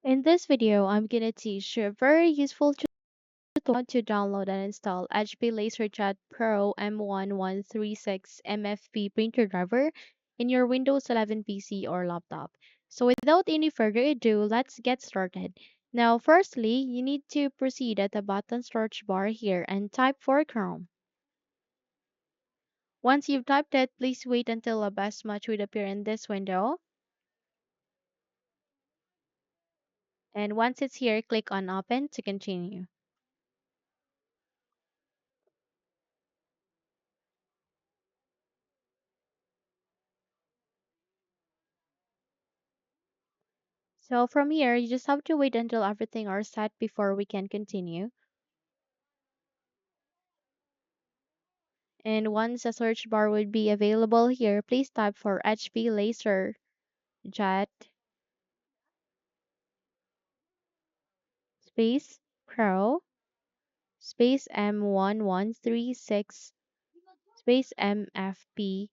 In this video, I'm gonna teach you a very useful tutorial to download and install HP LaserJet Pro M1136 MFP printer driver in your Windows 11 PC or laptop. So without any further ado, let's get started. Now, firstly, you need to proceed at the bottom search bar here and type for Chrome. Once you've typed it, please wait until a best match would appear in this window. And once it's here, click on Open to continue. So from here, you just have to wait until everything are set before we can continue. And once a search bar would be available here, please type for HP LaserJet space Pro space M1136 space MFP,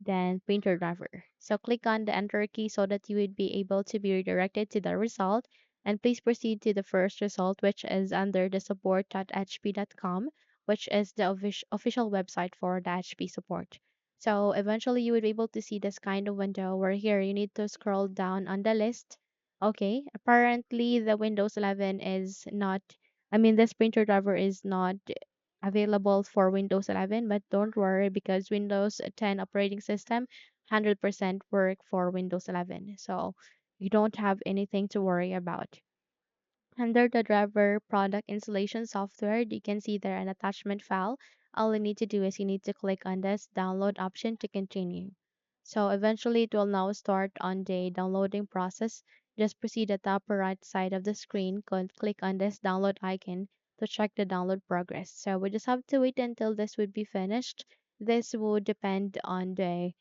then printer driver. So click on the enter key so that you would be able to be redirected to the result. And please proceed to the first result, which is under the support.hp.com, which is the official website for the HP support. So eventually you would be able to see this kind of window where here you need to scroll down on the list. Okay, apparently the Windows 11 is not, this printer driver is not available for Windows 11, but don't worry because Windows 10 operating system 100% work for Windows 11. So you don't have anything to worry about. Under the driver product installation software, you can see there an attachment file. All you need to do is you need to click on this download option to continue. So eventually it will now start on the downloading process. Just proceed at the upper right side of the screen, click on this download icon to check the download progress. So we just have to wait until this would be finished. This will depend on the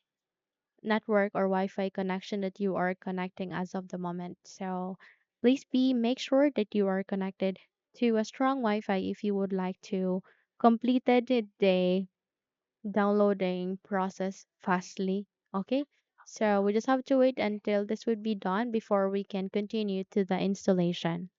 network or Wi-Fi connection that you are connecting as of the moment. So please make sure that you are connected to a strong Wi-Fi if you would like to completed the downloading process fastly. Okay. So we just have to wait until this would be done before we can continue to the installation.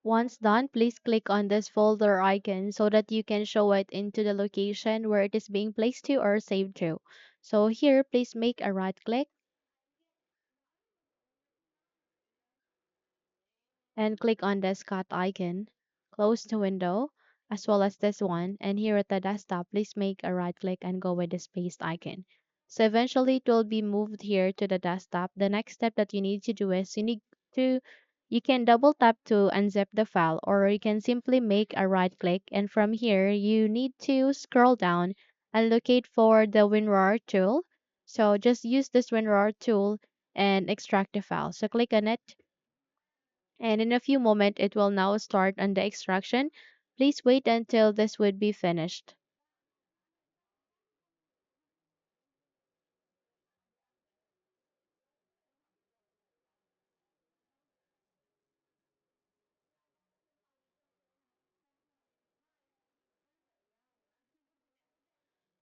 Once done, please click on this folder icon so that you can show it into the location where it is being placed to or saved to. So here, please make a right click and click on this cut icon. Close the window as well as this one. And here at the desktop, please make a right click and go with the spaced icon. So eventually it will be moved here to the desktop. The next step that you need to do is to you can double tap to unzip the file, or you can simply make a right click, and from here you need to scroll down and locate for the WinRAR tool. So just use this WinRAR tool and extract the file. So click on it, and in a few moments it will now start on the extraction. Please wait until this would be finished.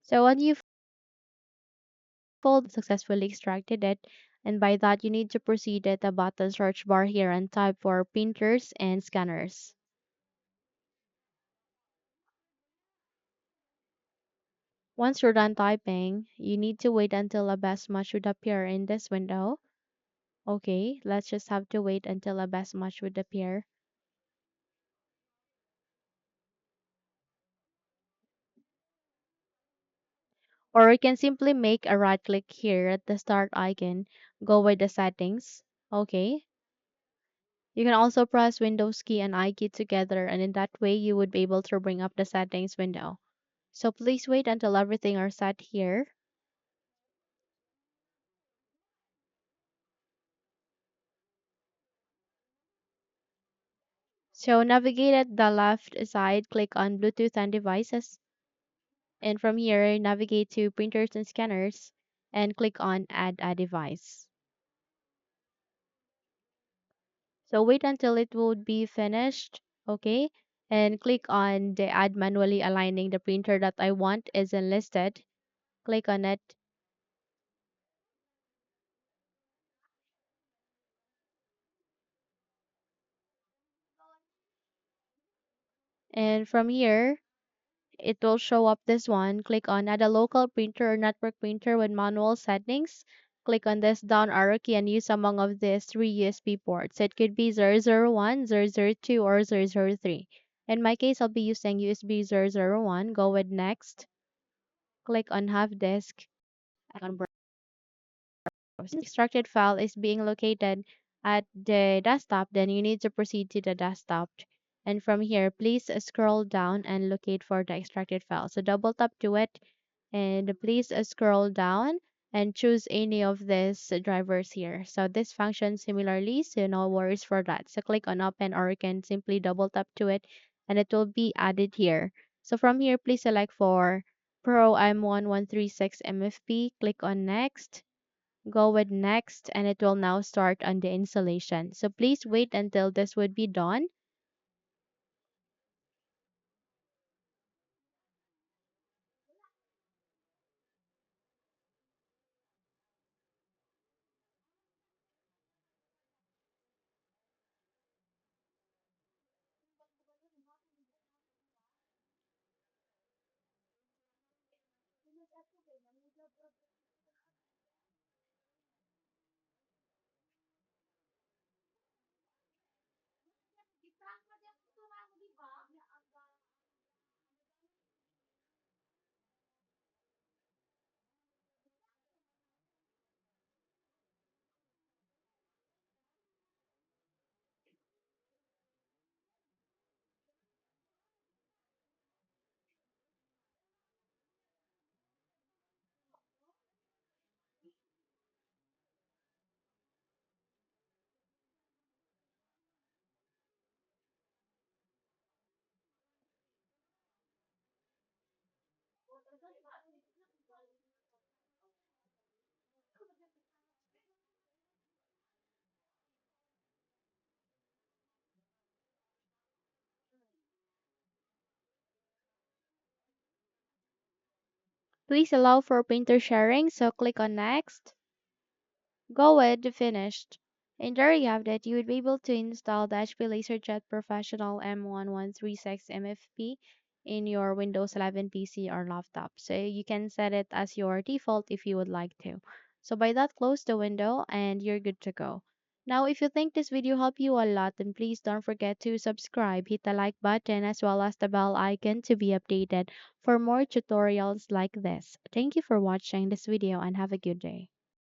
So when you fold successfully extracted it, and by that you need to proceed at the button search bar here and type for printers and scanners. Once you're done typing, you need to wait until a best match would appear in this window. Okay, let's just have to wait until a best match would appear. Or you can simply make a right click here at the start icon, go with the settings. Okay. You can also press Windows key and I key together, and in that way you would be able to bring up the settings window. So please wait until everything are set here. So navigate at the left side, click on Bluetooth and devices, and from here navigate to printers and scanners and click on add a device. So wait until it would be finished, okay? And click on the add manually aligning the printer that I want is enlisted. Click on it. And from here, it will show up this one. Click on add a local printer or network printer with manual settings. Click on this down arrow key and use among of these three USB ports. It could be 001, 002, or 003. In my case, I'll be using USB 001. Go with next. Click on have disk. On the extracted file is being located at the desktop, then you need to proceed to the desktop. And from here, please scroll down and locate for the extracted file. So double tap to it and please scroll down and choose any of these drivers here. So this functions similarly, so no worries for that. So click on open, or you can simply double tap to it and it will be added here. So from here, please select for Pro M1136 MFP, click on next, go with next, and it will now start on the installation. So please wait until this would be done. Please allow for printer sharing, so click on next. Go with finished. And there you have it. You would be able to install the HP LaserJet Professional M1136 MFP in your Windows 11 PC or laptop. So you can set it as your default if you would like to. So by that, close the window and you're good to go. Now, if you think this video helped you a lot, then please don't forget to subscribe, hit the like button as well as the bell icon to be updated for more tutorials like this. Thank you for watching this video and have a good day.